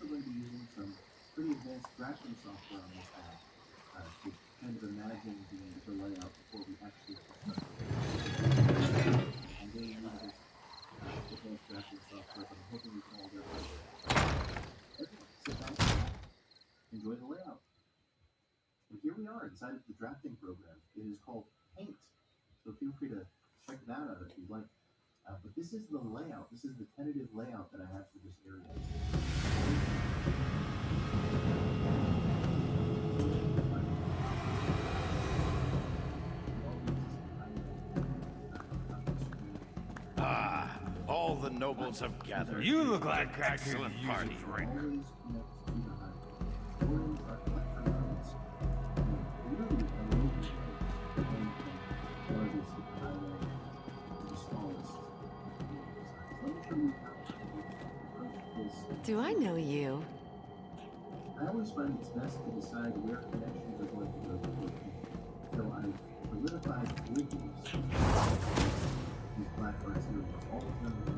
going to be using some pretty advanced drafting software on this app to kind of imagine the layout before we actually start. I'm getting into this advanced drafting software, but I'm hoping we can all get it. Okay, sit back, enjoy the layout. And here we are inside of the drafting program. It is called Paint, so feel free to check that out if you'd like. But this is the layout. This is the tentative layout that I have for this area. Ah, all the nobles have gathered. You look like An I could excellent use party. a drink. Do I know you? I always find it's best to decide where connections are going to go before people. So I've solidified bridges. These black arts here, all of them are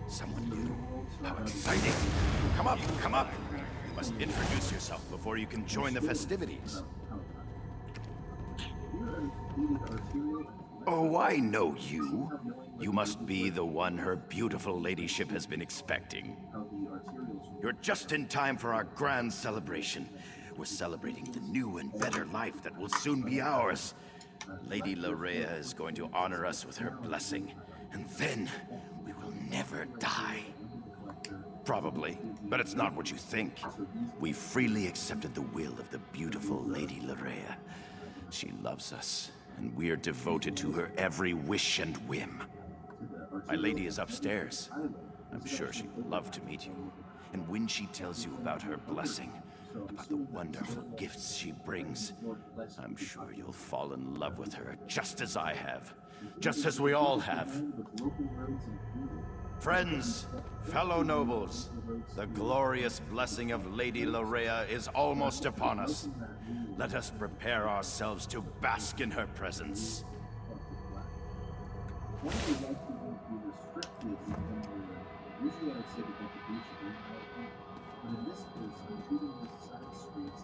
Someone new. How exciting. Come up, come up. You must introduce yourself before you can join the festivities. Oh, I know you. You must be the one her beautiful ladyship has been expecting. You're just in time for our grand celebration. We're celebrating the new and better life that will soon be ours. Lady Larea is going to honor us with her blessing, and then we will never die. Probably, but it's not what you think. We freely accepted the will of the beautiful Lady Larea. She loves us, and we're devoted to her every wish and whim. My lady is upstairs. I'm sure she'd love to meet you. And when she tells you about her blessing, about the wonderful gifts she brings, I'm sure you'll fall in love with her just as I have. Just as we all have. Friends, fellow nobles, the glorious blessing of Lady Larea is almost upon us. Let us prepare ourselves to bask in her presence. Usually I'd say that the beach is very helpful, but in this case, I'm treating these side streets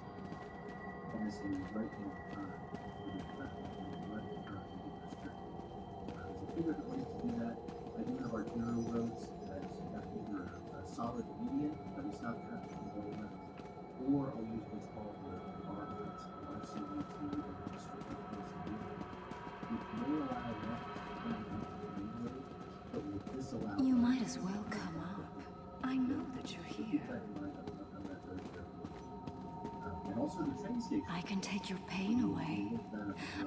as a right-hand turn for the traffic, and left turn for the district. There's a few different ways to do that. I do have arterial roads as either a solid median that we stop traffic from going left, or I'll use what's called the R lines, RCV2 and restricted PCV, which may allow left turn into the main road, but will disallow. You might as well come up. I know that you're here. I can take your pain away.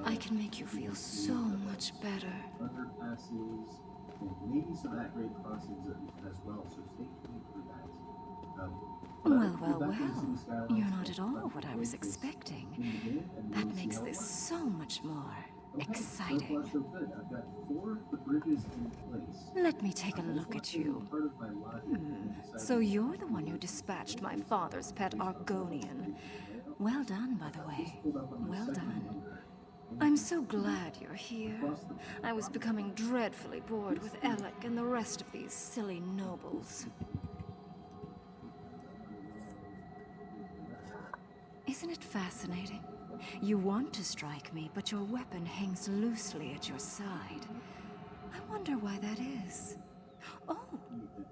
I can make you feel so much better. Underpasses and maybe some at-grade crossings as well, so stay tuned for that. Well. You're not at all what I was expecting. That makes this so much more exciting. Let me take a look at you. So you're the one who dispatched my father's pet Argonian. Well done, by the way. Well done. I'm so glad you're here. I was becoming dreadfully bored with Alec and the rest of these silly nobles. Isn't it fascinating? You want to strike me, but your weapon hangs loosely at your side. I wonder why that is. Oh,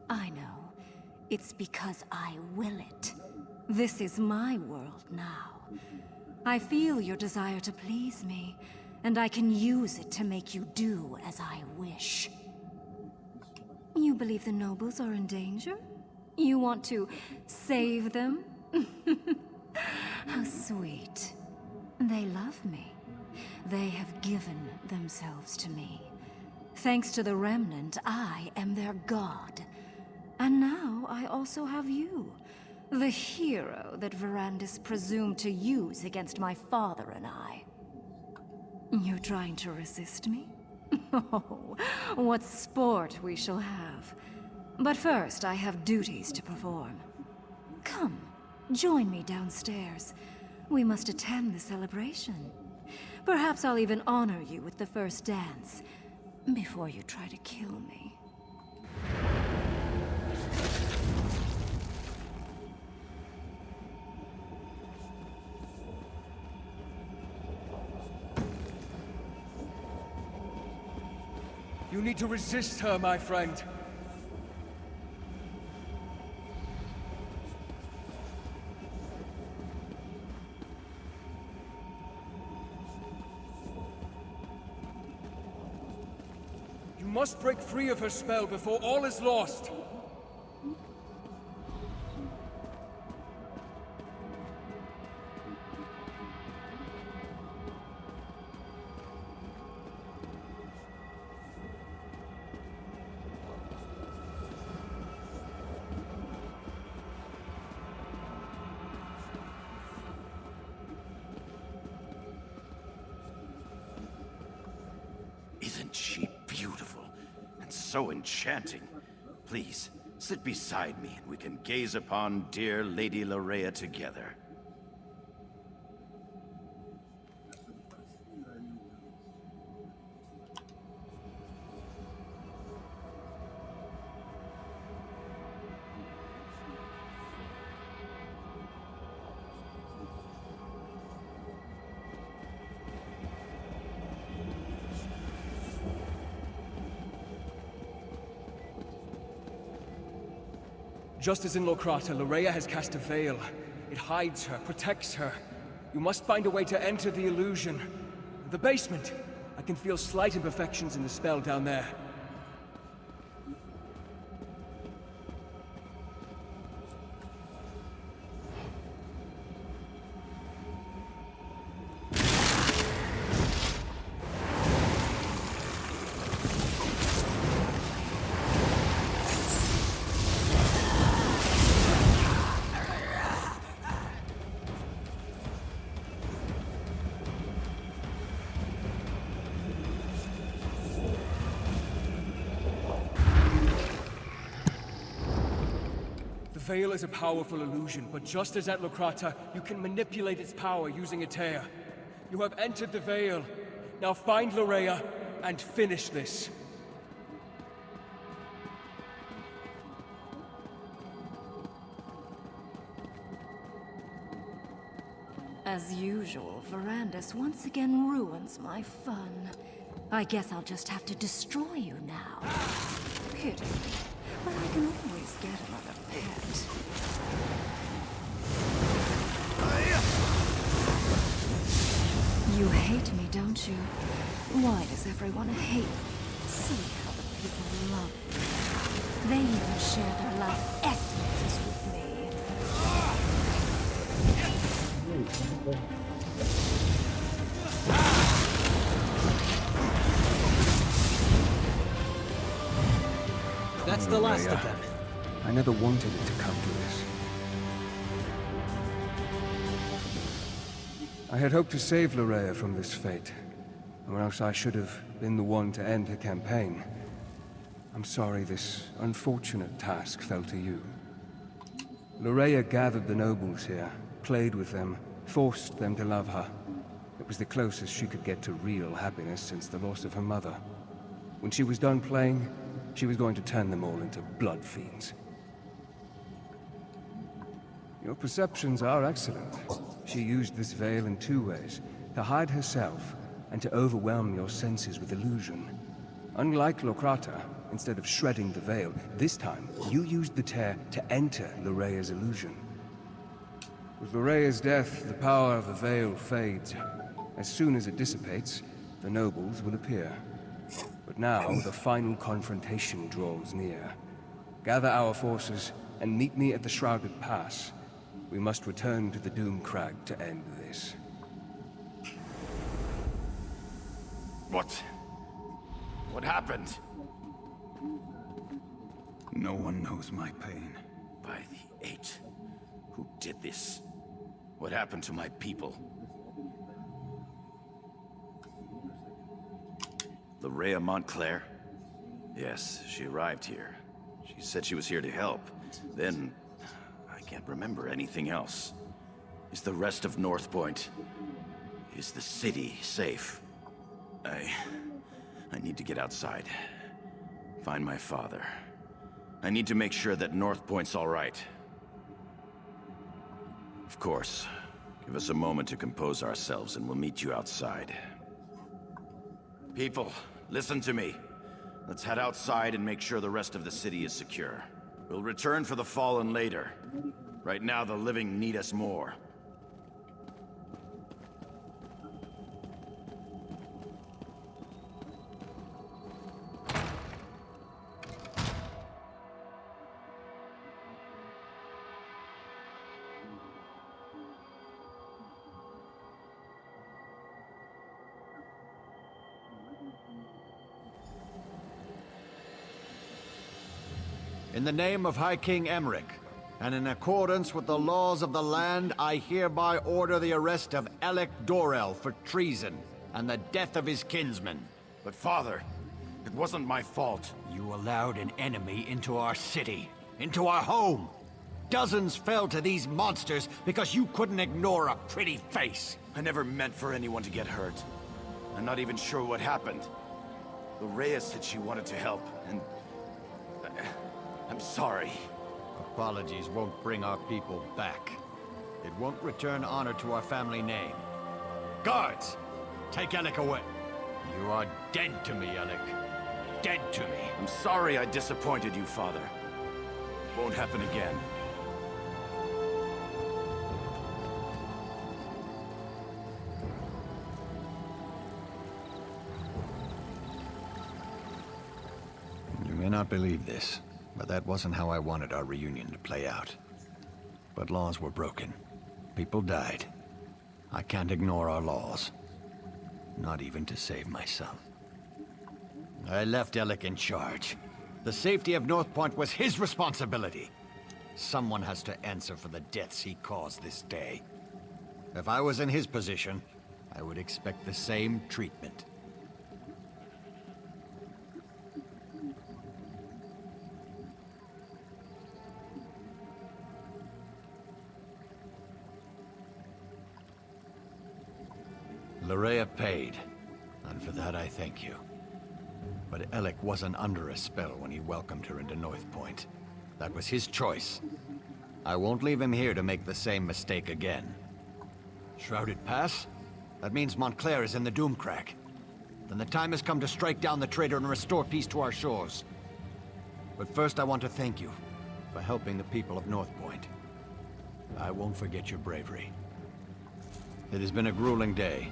I know. It's because I will it. This is my world now. I feel your desire to please me, and I can use it to make you do as I wish. You believe the nobles are in danger? You want to save them? How sweet. They love me. They have given themselves to me. Thanks to the Remnant, I am their god. And now I also have you, the hero that Verandis presumed to use against my father and I. You're trying to resist me? Oh, what sport we shall have. But first, I have duties to perform. Come, join me downstairs. We must attend the celebration. Perhaps I'll even honor you with the first dance, before you try to kill me. You need to resist her, my friend. You must break free of her spell before all is lost. Isn't she beautiful and so enchanting? Please, sit beside me and we can gaze upon dear Lady Larea together. Just as in Lokrata, Larea has cast a veil. It hides her, protects her. You must find a way to enter the illusion. The basement. I can feel slight imperfections in the spell down there. The veil is a powerful illusion, but just as at Lokrata, you can manipulate its power using a tear. You have entered the veil. Now find Larea and finish this. As usual, Verandis once again ruins my fun. I guess I'll just have to destroy you now. Pity. But I can always get another pet. You hate me, don't you? Why does everyone hate me? See how the people love me. They even share their life essences with me. That's the last of them. I never wanted it to come to this. I had hoped to save Larea from this fate, or else I should have been the one to end her campaign. I'm sorry this unfortunate task fell to you. Larea gathered the nobles here, played with them, forced them to love her. It was the closest she could get to real happiness since the loss of her mother. When she was done playing, she was going to turn them all into blood fiends. Your perceptions are excellent. She used this veil in two ways, to hide herself and to overwhelm your senses with illusion. Unlike Lokrata, instead of shredding the veil, this time you used the tear to enter Lorea's illusion. With Lorea's death, the power of the veil fades. As soon as it dissipates, the nobles will appear. But now, the final confrontation draws near. Gather our forces and meet me at the Shrouded Pass. We must return to the Doom Crag to end this. What happened? No one knows my pain. By the Eight. Who did this? What happened to my people? Larea Montclair? Yes, she arrived here. She said she was here to help. Then, I can't remember anything else. Is the rest of North Point... Is the city safe? I need to get outside. Find my father. I need to make sure that North Point's all right. Of course. Give us a moment to compose ourselves and we'll meet you outside. People, listen to me. Let's head outside and make sure the rest of the city is secure. We'll return for the fallen later. Right now, the living need us more. In the name of High King Emmerich, and in accordance with the laws of the land, I hereby order the arrest of Alec Dorel for treason and the death of his kinsmen. But father, it wasn't my fault. You allowed an enemy into our city, into our home. Dozens fell to these monsters because you couldn't ignore a pretty face. I never meant for anyone to get hurt. I'm not even sure what happened. Loraya said she wanted to help, and... I'm sorry. Apologies won't bring our people back. It won't return honor to our family name. Guards! Take Alec away. You are dead to me, Alec. Dead to me. I'm sorry I disappointed you, father. Won't happen again. You may not believe this, but that wasn't how I wanted our reunion to play out. But laws were broken. People died. I can't ignore our laws. Not even to save myself. I left Alec in charge. The safety of North Point was his responsibility. Someone has to answer for the deaths he caused this day. If I was in his position, I would expect the same treatment. Loraya paid, and for that I thank you. But Alec wasn't under a spell when he welcomed her into North Point. That was his choice. I won't leave him here to make the same mistake again. Shrouded Pass? That means Montclair is in the Doomcrag. Then the time has come to strike down the traitor and restore peace to our shores. But first I want to thank you for helping the people of North Point. I won't forget your bravery. It has been a grueling day.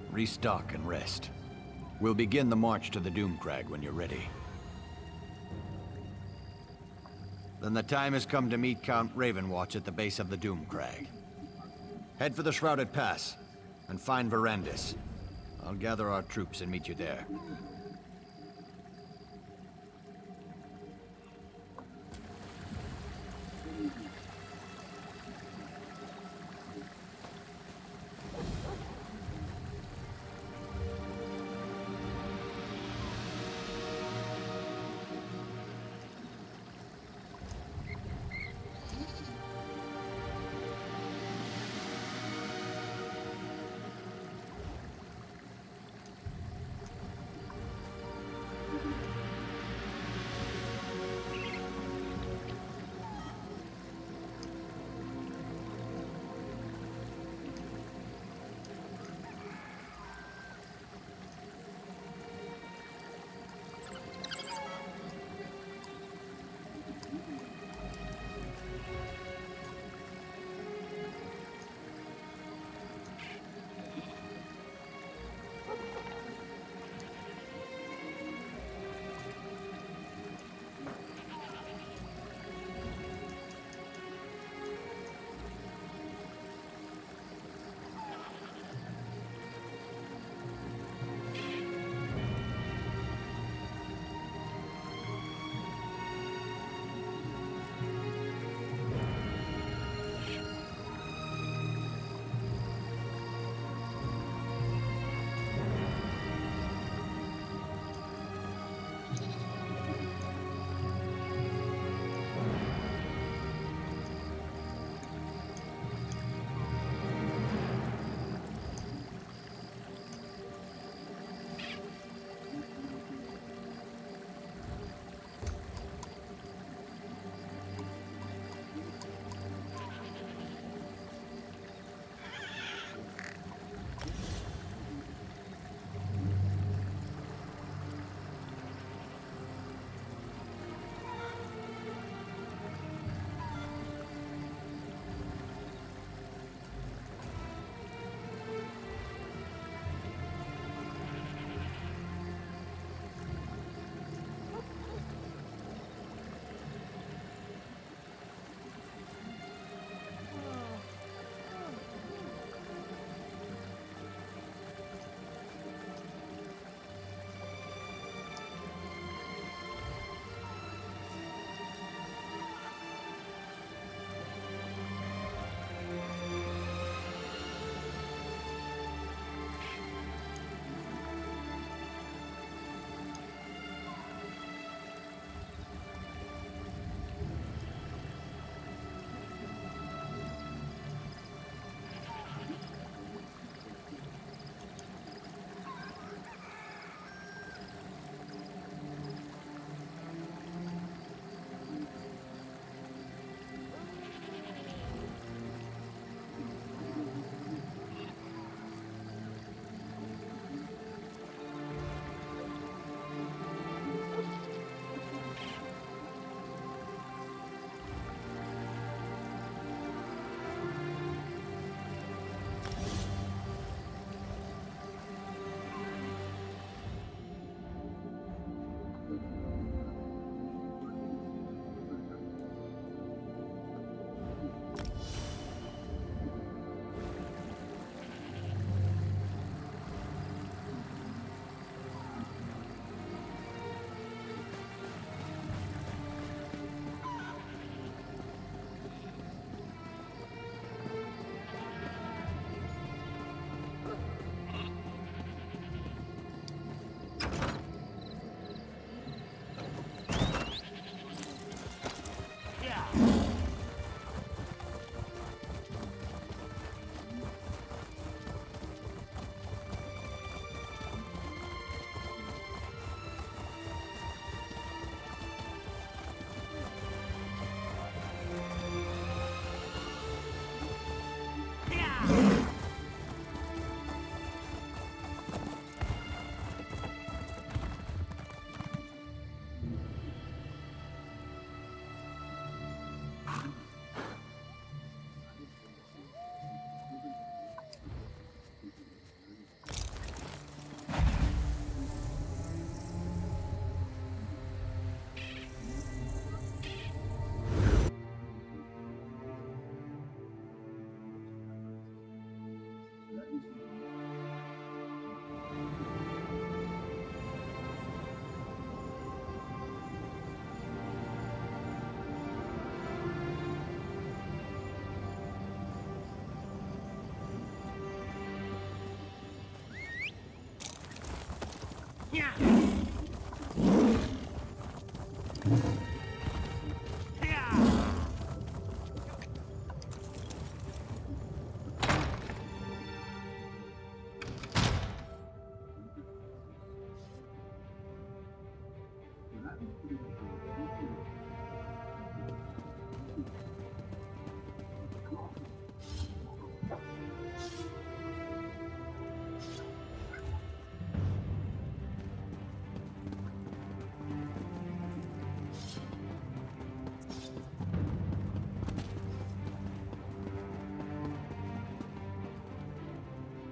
Restock and rest. We'll begin the march to the Doomcrag when you're ready. Then the time has come to meet Count Ravenwatch at the base of the Doomcrag. Head for the Shrouded Pass, and find Verandis. I'll gather our troops and meet you there.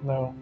No.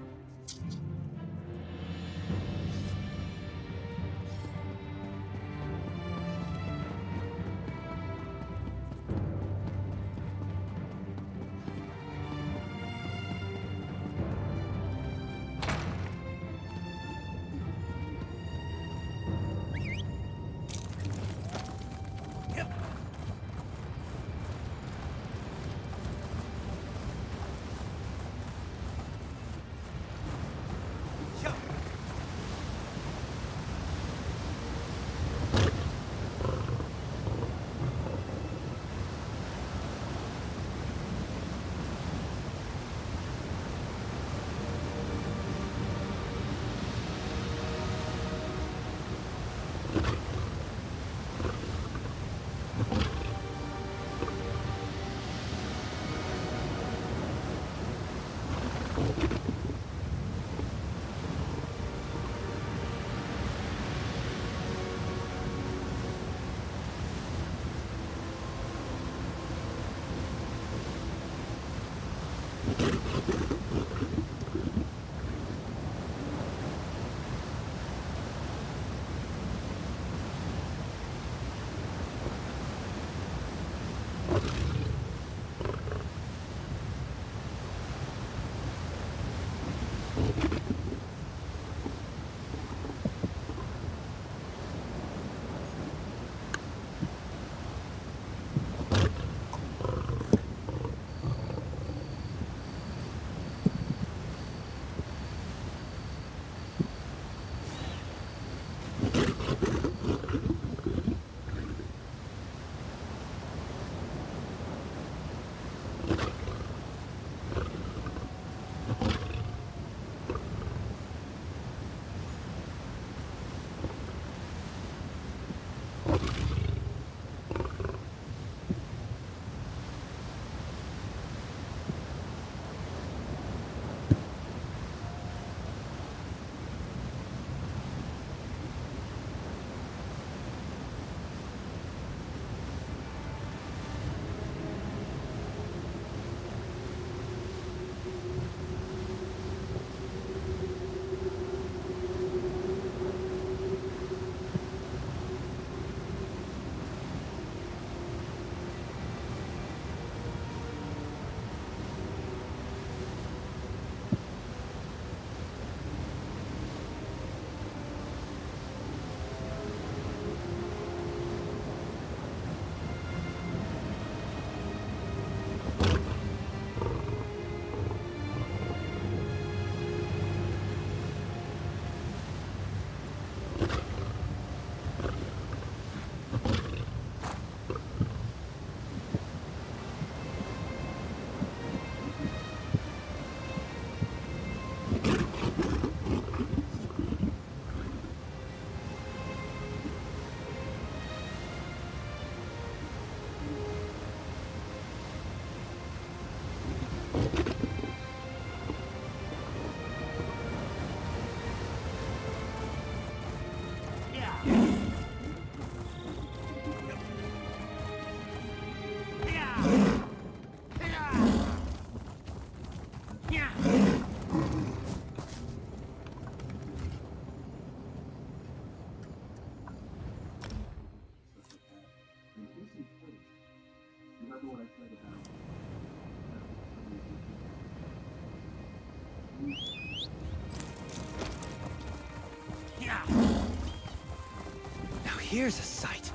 Now here's a sight.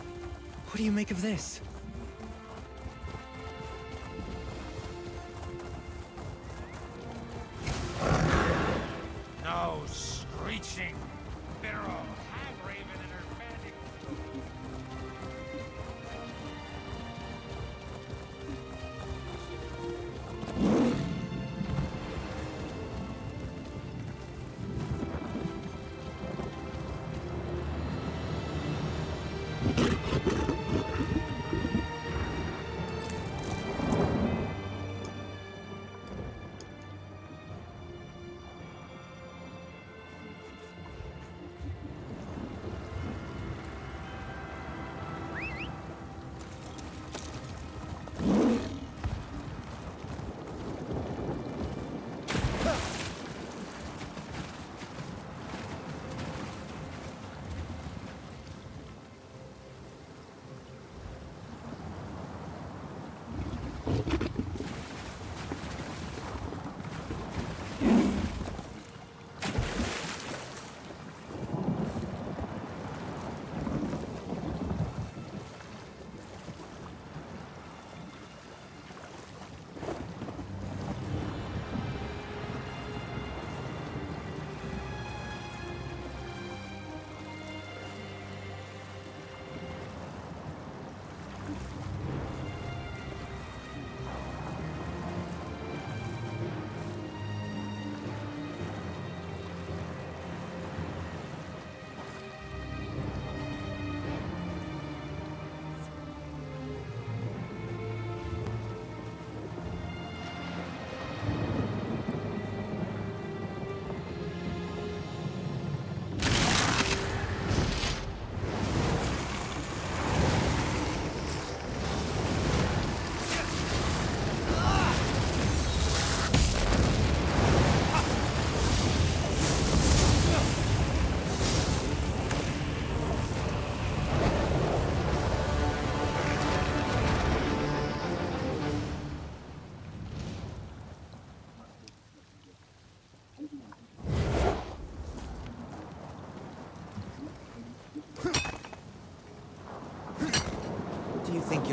What do you make of this? No screeching, barrel.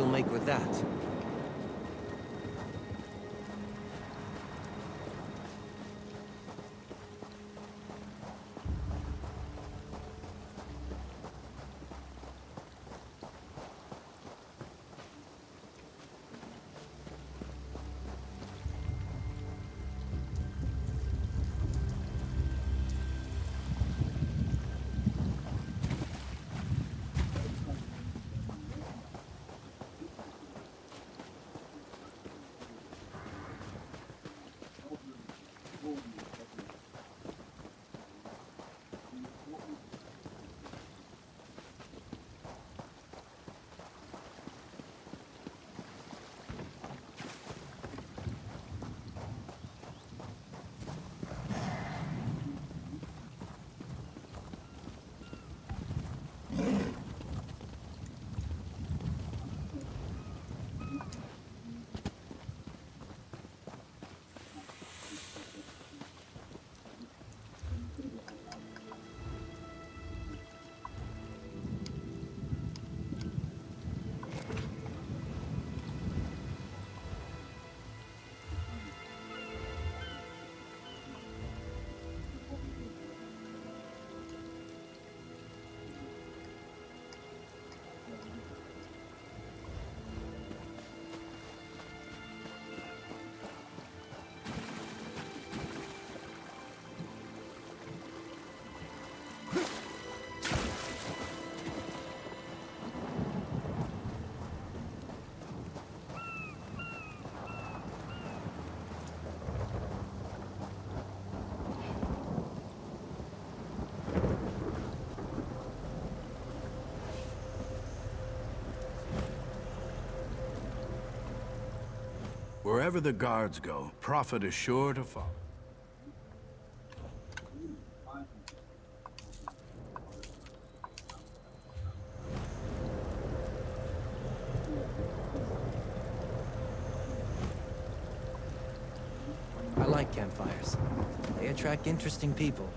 you'll make with that. Wherever the guards go, Prophet is sure to follow. I like campfires. They attract interesting people.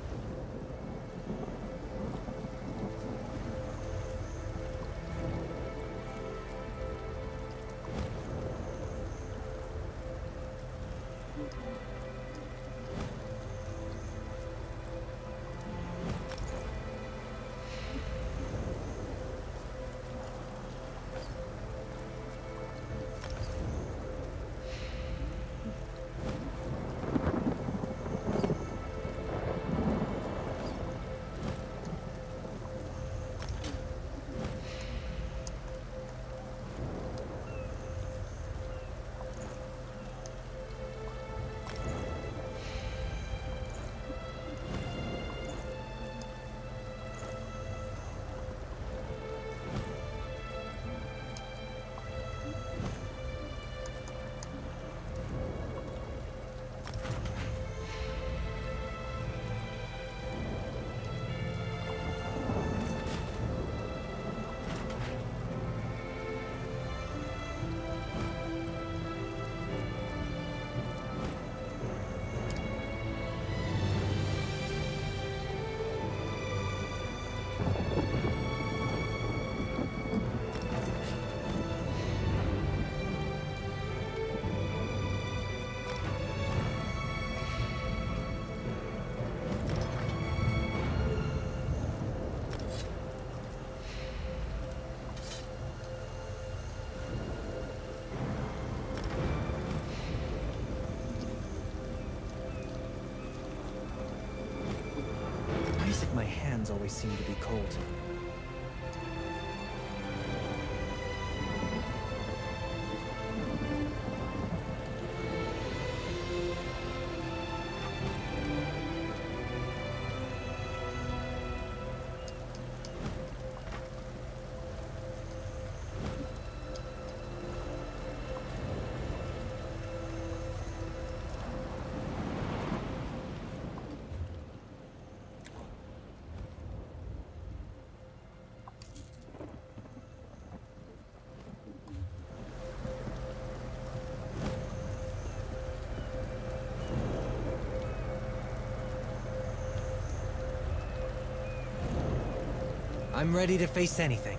My hands always seem to be cold. I'm ready to face anything.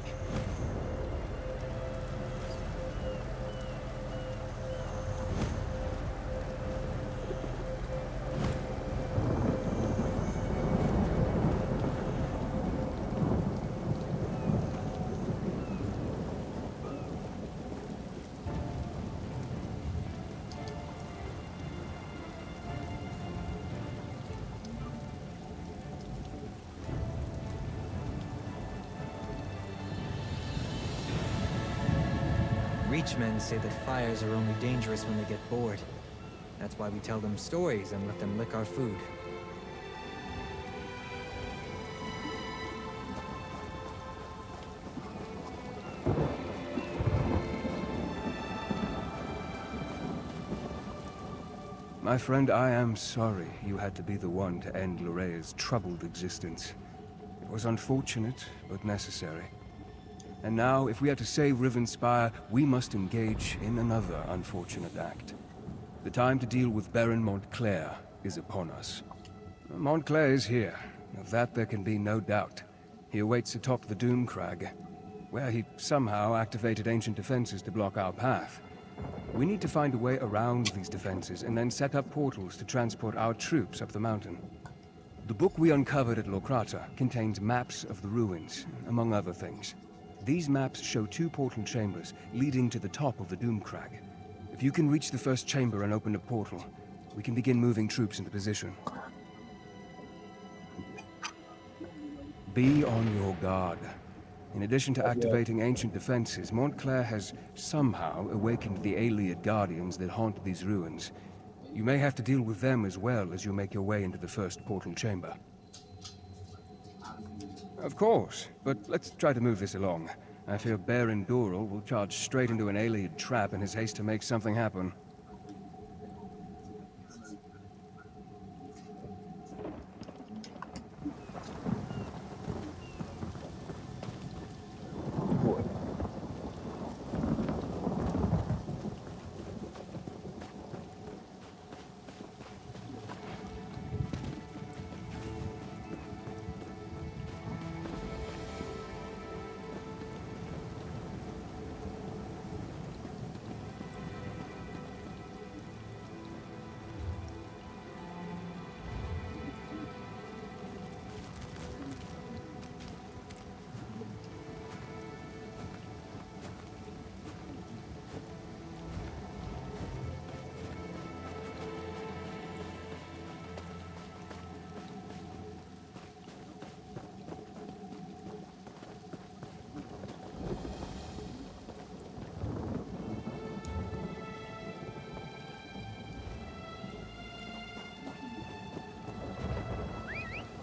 Reachmen say that fires are only dangerous when they get bored. That's why we tell them stories and let them lick our food. My friend, I am sorry you had to be the one to end Lorea's troubled existence. It was unfortunate, but necessary. And now, if we are to save Rivenspire, we must engage in another unfortunate act. The time to deal with Baron Montclair is upon us. Montclair is here. Of that there can be no doubt. He awaits atop the Doomcrag, where he somehow activated ancient defenses to block our path. We need to find a way around these defenses and then set up portals to transport our troops up the mountain. The book we uncovered at Locrata contains maps of the ruins, among other things. These maps show 2 portal chambers leading to the top of the Doomcrag. If you can reach the first chamber and open a portal, we can begin moving troops into position. Be on your guard. In addition to activating ancient defenses, Montclair has somehow awakened the Ayleid Guardians that haunt these ruins. You may have to deal with them as well as you make your way into the first portal chamber. Of course, but let's try to move this along. I fear Baron Doral will charge straight into an Ayleid trap in his haste to make something happen.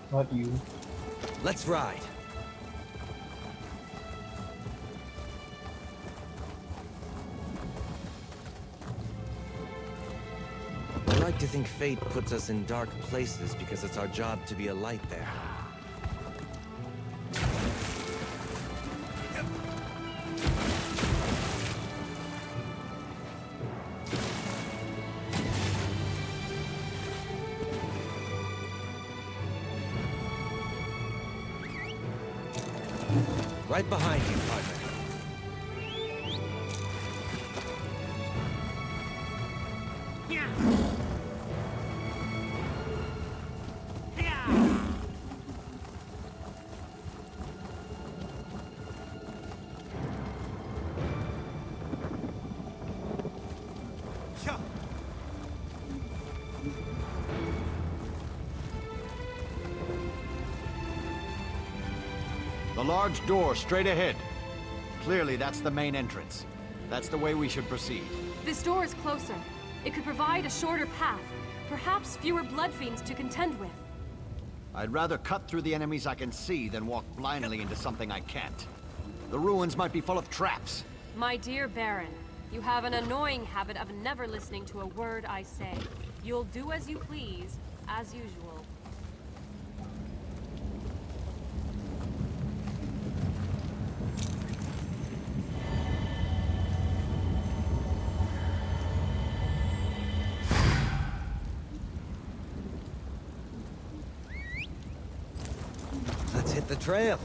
Not you. Let's ride. I like to think fate puts us in dark places because it's our job to be a light there. Right behind you, partner. The large door straight ahead. Clearly, that's the main entrance. That's the way we should proceed. This door is closer. It could provide a shorter path. Perhaps fewer blood fiends to contend with. I'd rather cut through the enemies I can see than walk blindly into something I can't. The ruins might be full of traps. My dear Baron, you have an annoying habit of never listening to a word I say. You'll do as you please, as usual. Let's hit the trail.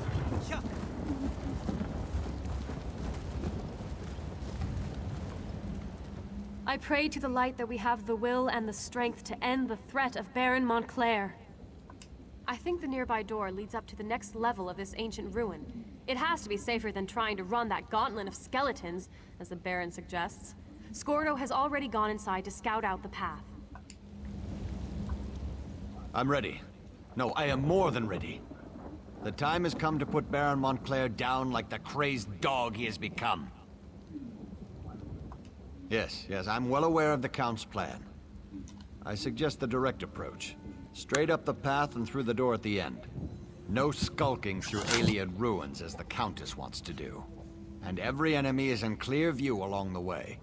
I pray to the light that we have the will and the strength to end the threat of Baron Montclair. I think the nearby door leads up to the next level of this ancient ruin. It has to be safer than trying to run that gauntlet of skeletons, as the Baron suggests. Scordo has already gone inside to scout out the path. I'm ready. No, I am more than ready. The time has come to put Baron Montclair down like the crazed dog he has become. Yes, I'm well aware of the Count's plan. I suggest the direct approach. Straight up the path and through the door at the end. No skulking through alien ruins as the Countess wants to do. And every enemy is in clear view along the way.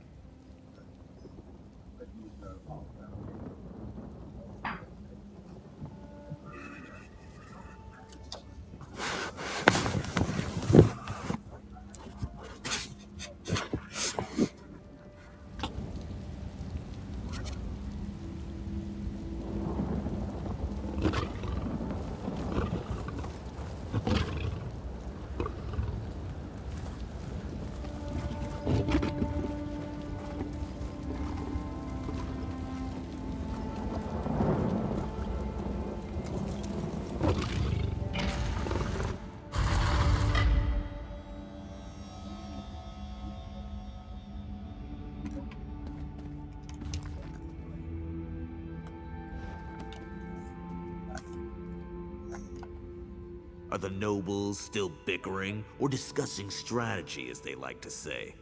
Are the nobles still bickering or discussing strategy, as they like to say?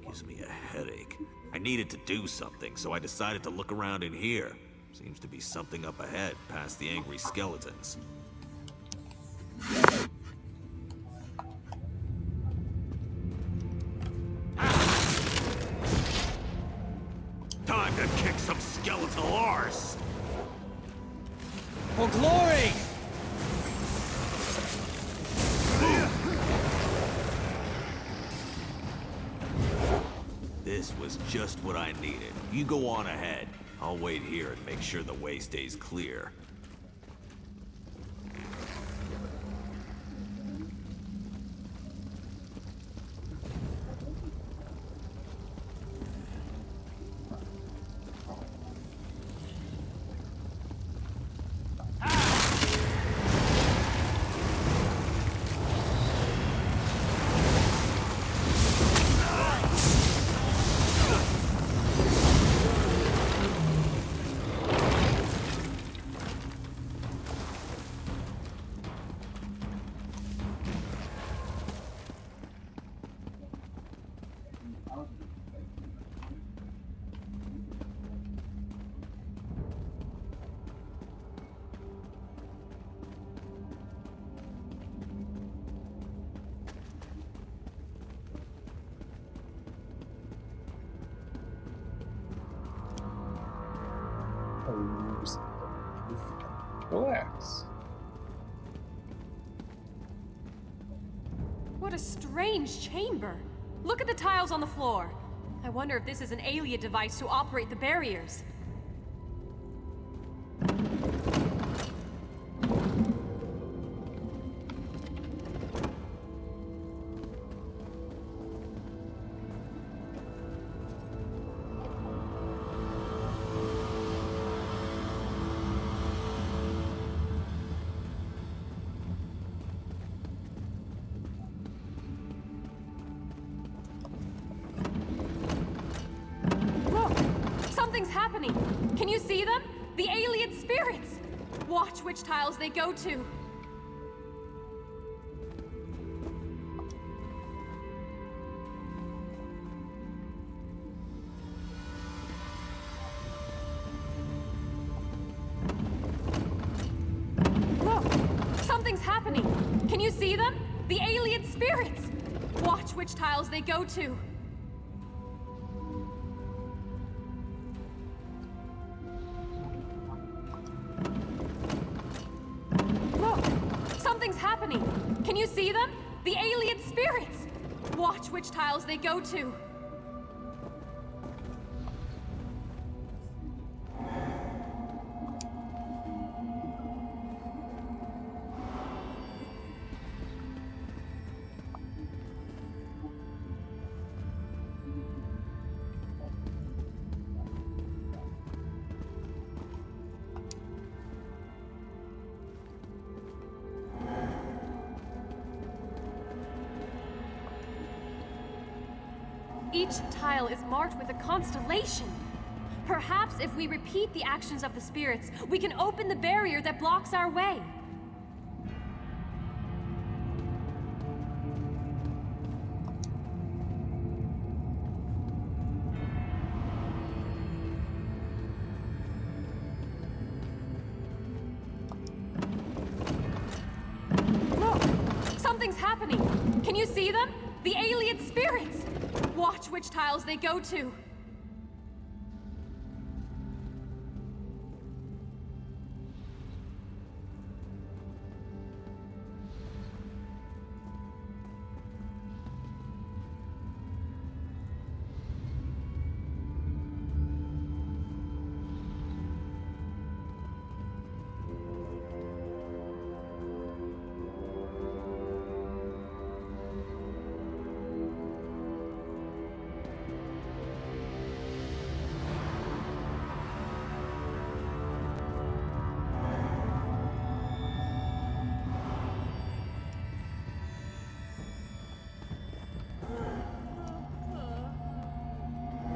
Gives me a headache. I needed to do something, so I decided to look around in here. Seems to be something up ahead, past the angry skeletons. Time to kick some skeletal arse! For glory! This was just what I needed. You go on ahead. I'll wait here and make sure the way stays clear. Relax. What a strange chamber. Look at the tiles on the floor. I wonder if this is an alien device to operate the barriers. Something's happening! Can you see them? The alien spirits! Watch which tiles they go to. Look! Something's happening! Can you see them? The alien spirits! Watch which tiles they go to. Something's happening! Can you see them? The alien spirits! Watch which tiles they go to. Each tile is marked with a constellation. Perhaps if we repeat the actions of the spirits, we can open the barrier that blocks our way. happening? Can you see them? The alien spirits! Watch which tiles they go to.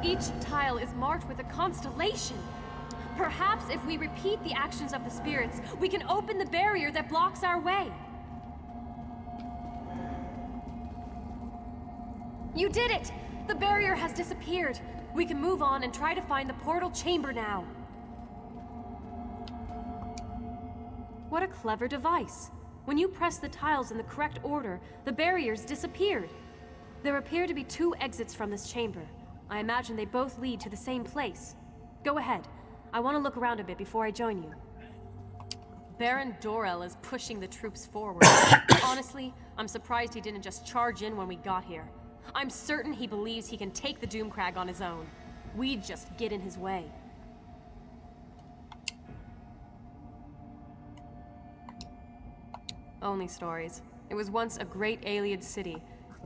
Each tile is marked with a constellation. Perhaps if we repeat the actions of the spirits, we can open the barrier that blocks our way. You did it! The barrier has disappeared. We can move on and try to find the portal chamber now. What a clever device. When you press the tiles in the correct order, the barriers disappeared. There appear to be 2 exits from this chamber. I imagine they both lead to the same place. Go ahead. I want to look around a bit before I join you. Baron Dorel is pushing the troops forward. Honestly, I'm surprised he didn't just charge in when we got here. I'm certain he believes he can take the Doomcrag on his own. We'd just get in his way. Only stories. It was once a great alien city.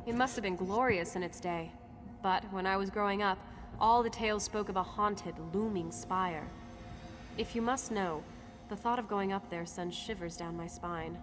It must have been glorious in its day. But when I was growing up, all the tales spoke of a haunted, looming spire. If you must know, the thought of going up there sends shivers down my spine.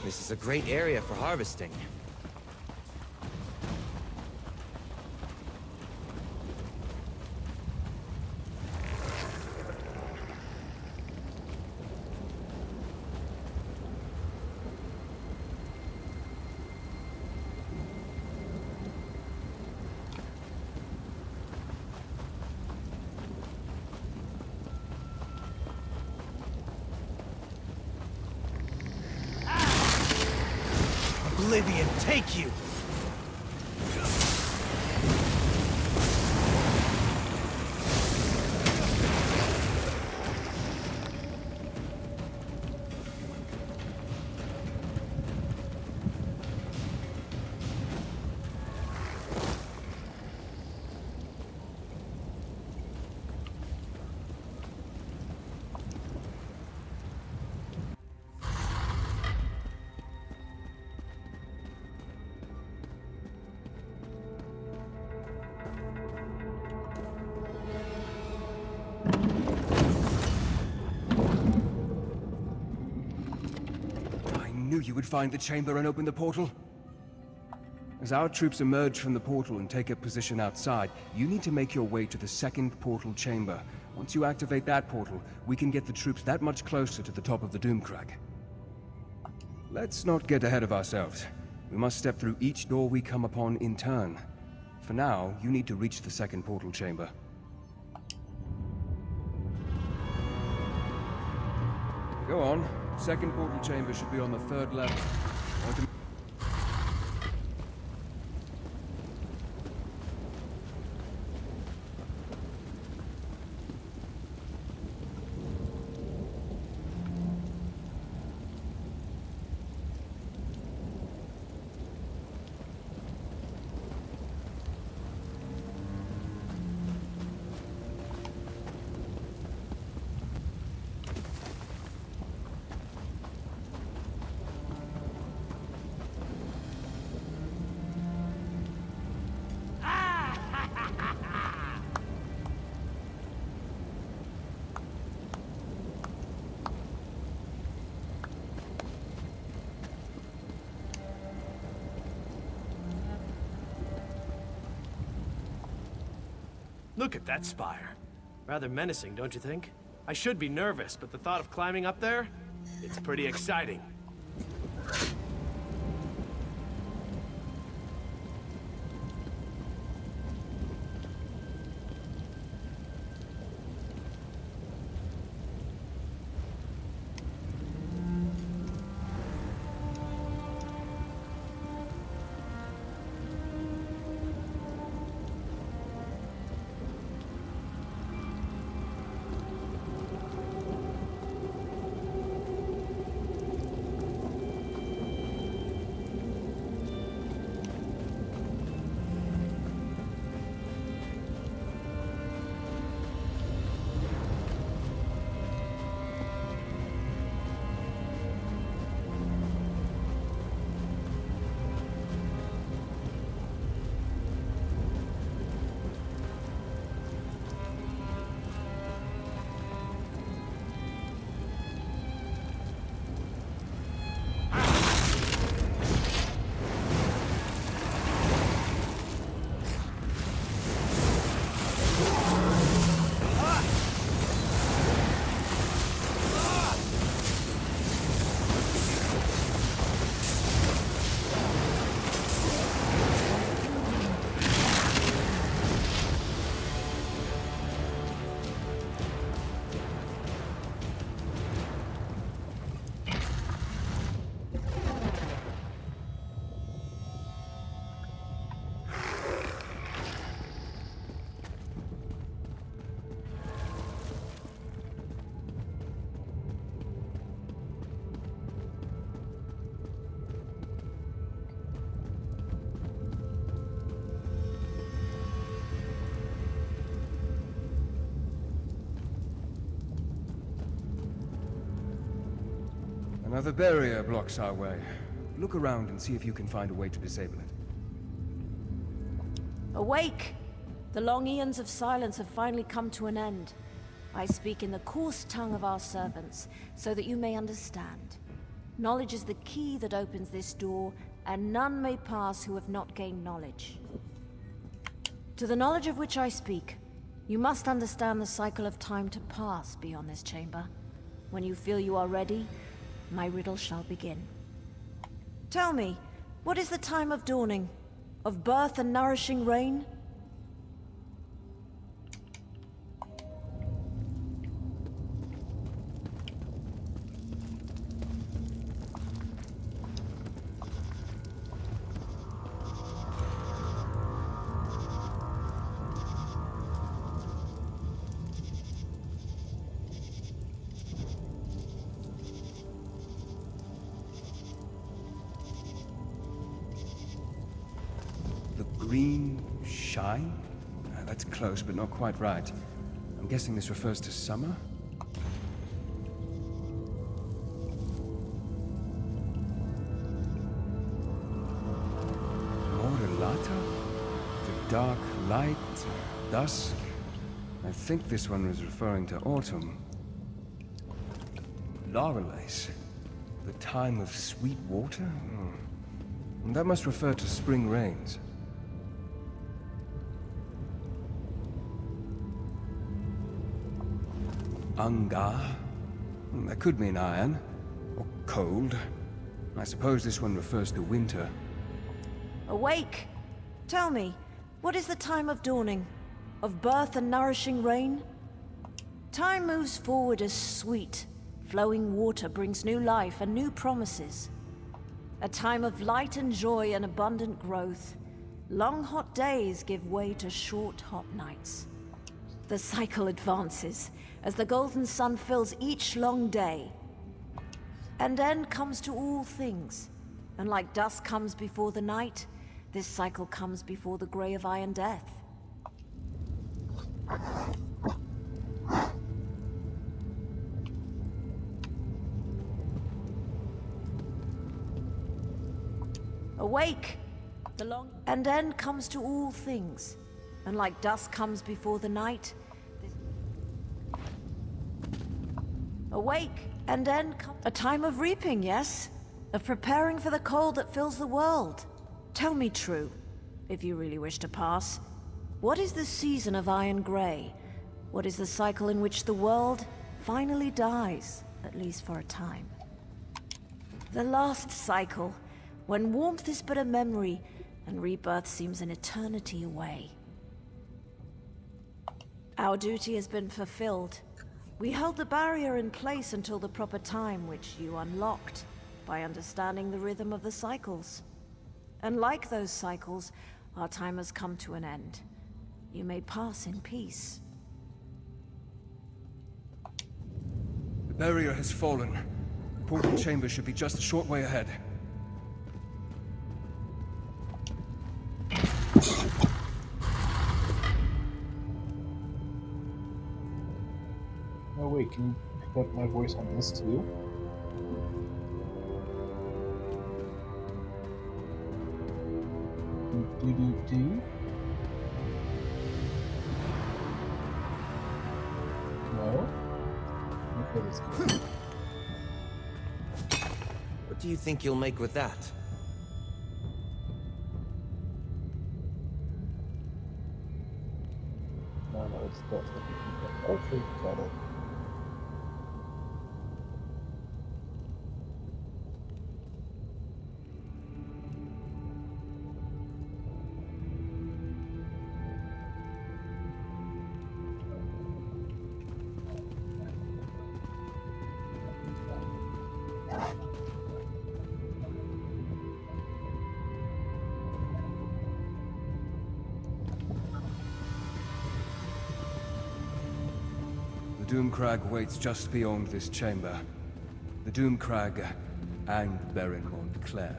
This is a great area for harvesting. Oblivion, take you! knew you would find the chamber and open the portal. As our troops emerge from the portal and take up position outside, you need to make your way to the second portal chamber. Once you activate that portal, we can get the troops that much closer to the top of the Doomcrag. Let's not get ahead of ourselves. We must step through each door we come upon in turn. For now, you need to reach the second portal chamber. Go on. Second portal chamber should be on the 3rd level. Look at that spire. Rather menacing, don't you think? I should be nervous, but the thought of climbing up there, it's pretty exciting. Another barrier blocks our way. Look around and see if you can find a way to disable it. Awake! The long eons of silence have finally come to an end. I speak in the coarse tongue of our servants, so that you may understand. Knowledge is the key that opens this door, and none may pass who have not gained knowledge. To the knowledge of which I speak, you must understand the cycle of time to pass beyond this chamber. When you feel you are ready, my riddle shall begin. Tell me, what is the time of dawning? Of birth and nourishing rain? Green shine? That's close, but not quite right. I'm guessing this refers to summer? Morelata? The dark light, dusk? I think this one was referring to autumn. Laurelace. The time of sweet water? That must refer to spring rains. Angar? That could mean iron. Or cold. I suppose this one refers to winter. Awake! Tell me, what is the time of dawning? Of birth and nourishing rain? Time moves forward as sweet. Flowing water brings new life and new promises. A time of light and joy and abundant growth. Long hot days give way to short hot nights. The cycle advances as the golden sun fills each long day. And end comes to all things. And like dusk comes before the night, this cycle comes before the gray of iron death. Awake! And end comes to all things. And like dusk comes before the night, awake! And end comes a time of reaping, yes? Of preparing for the cold that fills the world. Tell me true, if you really wish to pass. What is the season of Iron Grey? What is the cycle in which the world finally dies, at least for a time? The last cycle, when warmth is but a memory, and rebirth seems an eternity away. Our duty has been fulfilled. We held the barrier in place until the proper time, which you unlocked, by understanding the rhythm of the cycles. And like those cycles, our time has come to an end. You may pass in peace. The barrier has fallen. The portal chamber should be just a short way ahead. Oh wait, can you pick up my voice on this too? Do. No? Okay, let's go. What do you think you'll make with that? No, it's definitely. Okay, got it. The Doomcrag waits just beyond this chamber. The Doomcrag and Baron Montclair.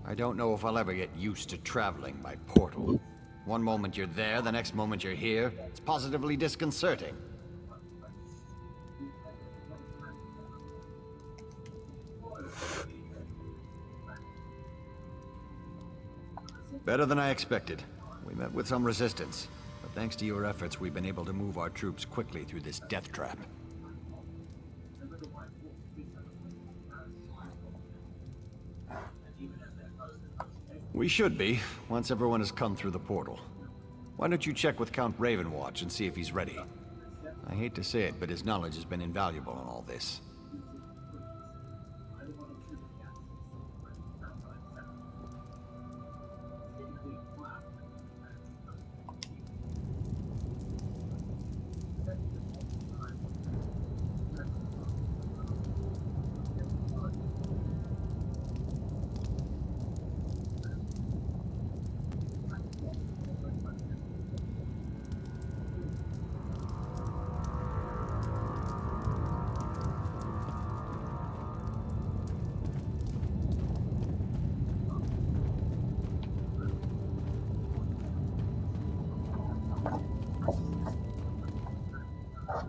I don't know if I'll ever get used to traveling by portal. One moment you're there, the next moment you're here. It's positively disconcerting. Better than I expected. We met with some resistance, but thanks to your efforts, we've been able to move our troops quickly through this death trap. We should be, once everyone has come through the portal. Why don't you check with Count Ravenwatch and see if he's ready? I hate to say it, but his knowledge has been invaluable in all this.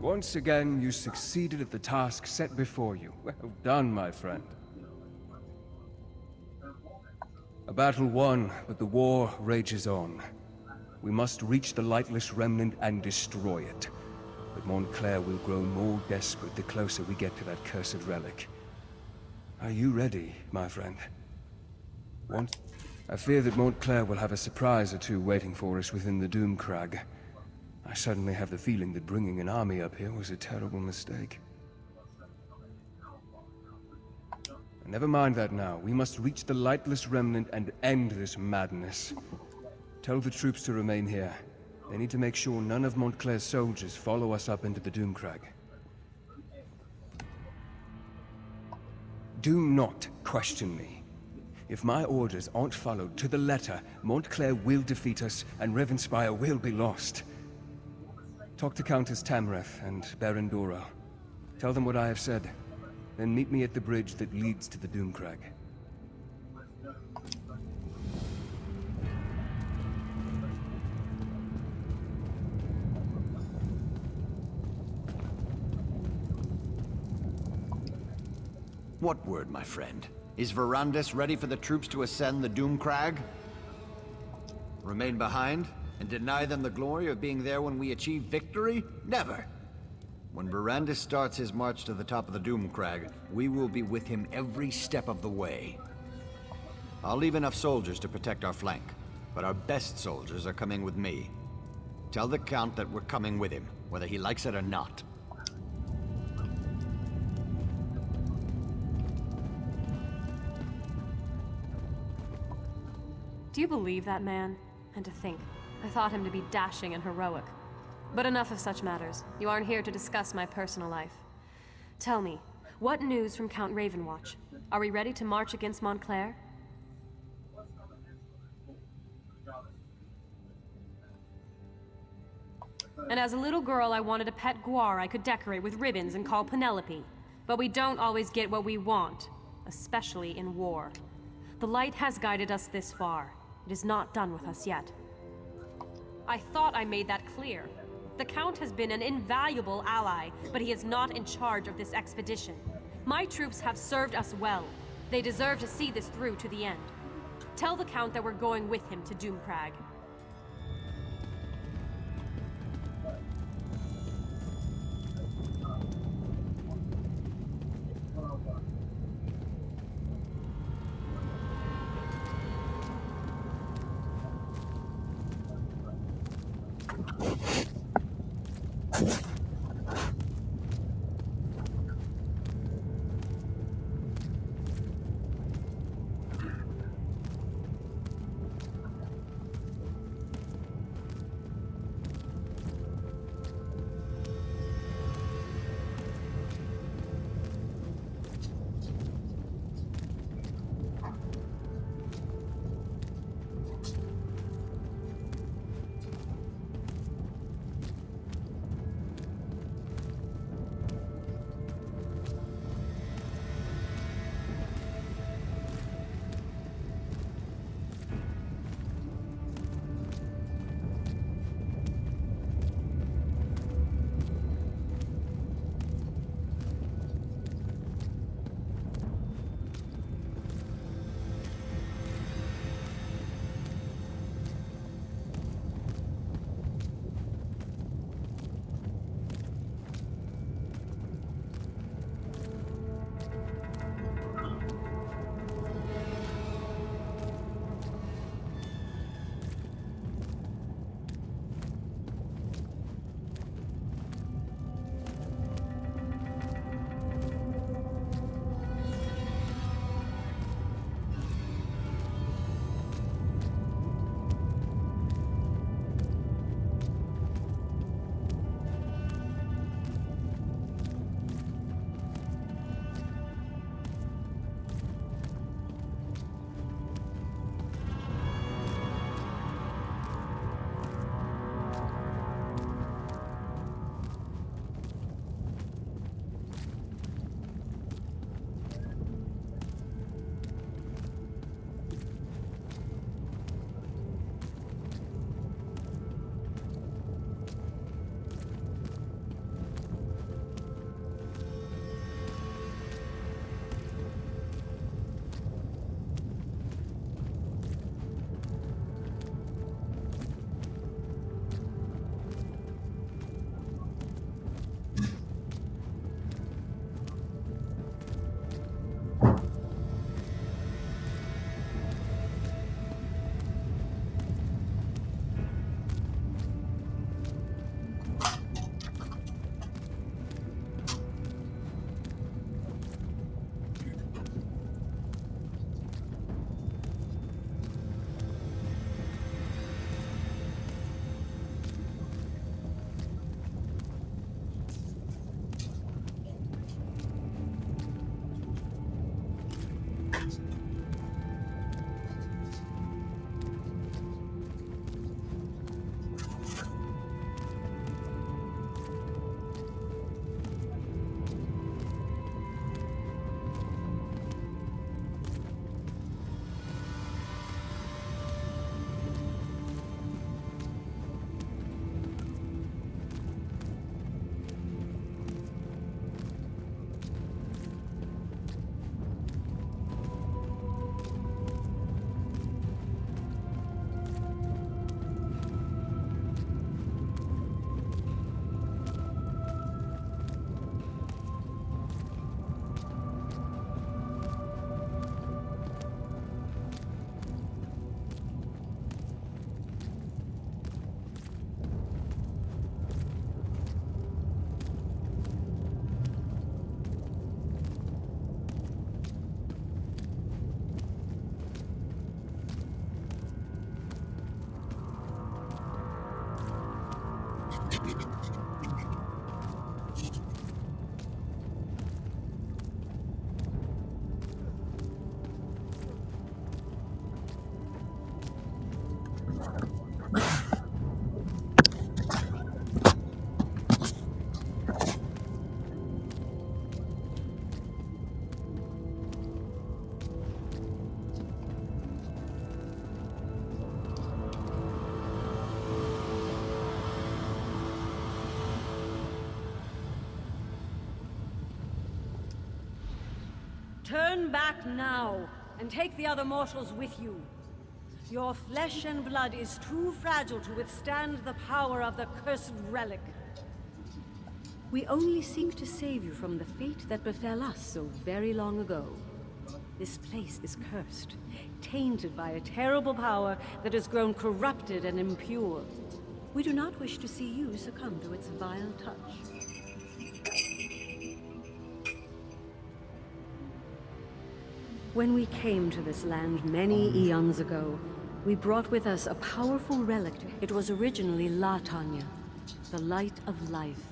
Once again, you succeeded at the task set before you. Well done, my friend. A battle won, but the war rages on. We must reach the Lightless Remnant and destroy it. But Montclair will grow more desperate the closer we get to that cursed relic. Are you ready, my friend? I fear that Montclair will have a surprise or two waiting for us within the Doomcrag. I suddenly have the feeling that bringing an army up here was a terrible mistake. Never mind that now. We must reach the Lightless Remnant and end this madness. Tell the troops to remain here. They need to make sure none of Montclair's soldiers follow us up into the Doomcrag. Do not question me. If my orders aren't followed to the letter, Montclair will defeat us and Ravenspire will be lost. Talk to Countess Tamriel and Baron Doro. Tell them what I have said. Then meet me at the bridge that leads to the Doomcrag. What word, my friend? Is Verandis ready for the troops to ascend the Doomcrag? Remain behind and deny them the glory of being there when we achieve victory? Never! When Verandis starts his march to the top of the Doomcrag, we will be with him every step of the way. I'll leave enough soldiers to protect our flank, but our best soldiers are coming with me. Tell the Count that we're coming with him, whether he likes it or not. Do you believe that man? And to think, I thought him to be dashing and heroic. But enough of such matters. You aren't here to discuss my personal life. Tell me, what news from Count Ravenwatch? Are we ready to march against Montclair? And as a little girl, I wanted a pet guar I could decorate with ribbons and call Penelope. But we don't always get what we want, especially in war. The light has guided us this far. It is not done with us yet. I thought I made that clear. The Count has been an invaluable ally, but he is not in charge of this expedition. My troops have served us well. They deserve to see this through to the end. Tell the Count that we're going with him to Doomcrag. Turn back now, and take the other mortals with you. Your flesh and blood is too fragile to withstand the power of the cursed relic. We only seek to save you from the fate that befell us so very long ago. This place is cursed, tainted by a terrible power that has grown corrupted and impure. We do not wish to see you succumb to its vile touch. When we came to this land many eons ago, we brought with us a powerful relic. It was originally La Tanya, the light of life,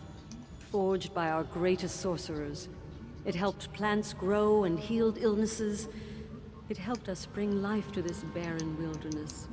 forged by our greatest sorcerers. It helped plants grow and healed illnesses. It helped us bring life to this barren wilderness.